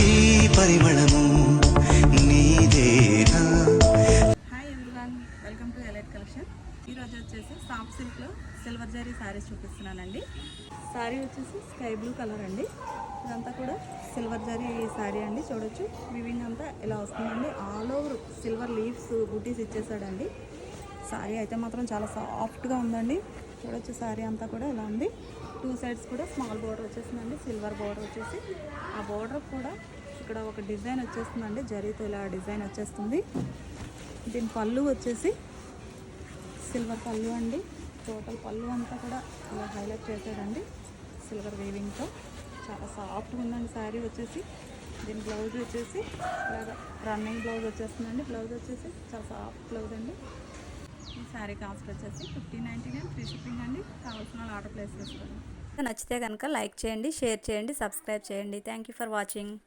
ఈ పరిమళము నీదేనా. Hi everyone, welcome to elite collection. ఈరోజు వచ్చేసి సాఫ్ట్ సిల్క్లో సిల్వర్ జరీ శారీస్ చూపిస్తున్నానండి. శారీ వచ్చేసి స్కై బ్లూ కలర్ అండి. ఇదంతా కూడా సిల్వర్ జరీ శారీ అండి. చూడొచ్చు వివింగ్ అంతా ఇలా వస్తుందండి. ఆల్ ఓవర్ సిల్వర్ లీవ్స్ బూటీస్ ఇచ్చేసాడండి. శారీ అయితే మాత్రం చాలా సాఫ్ట్గా ఉందండి. చూడొచ్చు శారీ అంతా కూడా ఇలా ఉంది. టూ సైడ్స్ కూడా స్మాల్ బోర్డర్ వచ్చేసిందండి. సిల్వర్ బోర్డర్ వచ్చేసి ఆ బోర్డర్ కూడా ఇక్కడ ఒక డిజైన్ వచ్చేస్తుందండి. జరీతో ఇలా డిజైన్ వచ్చేస్తుంది. దీని పళ్ళు వచ్చేసి సిల్వర్ పళ్ళు అండి. టోటల్ పళ్ళు అంతా కూడా ఇలా హైలైట్ చేశాడండి సిల్వర్ వీవింగ్తో. చాలా సాఫ్ట్గా ఉందండి శారీ వచ్చేసి. దీని బ్లౌజ్ వచ్చేసి ఇలాగ రన్నింగ్ బ్లౌజ్ వచ్చేస్తుందండి. బ్లౌజ్ వచ్చేసి చాలా సాఫ్ట్ బ్లౌజ్ అండి. ఈ శారీ కాస్ట్ వచ్చేసి 1599 ఫ్రీ షిప్పింగ్ అండి. కావాల్సిన వాళ్ళు ఆర్డర్ ప్లేస్ చేసుకోండి. నచ్చితే కనుక లైక్ చేయండి, షేర్ చేయండి, సబ్స్క్రైబ్ చేయండి. Thank you for watching.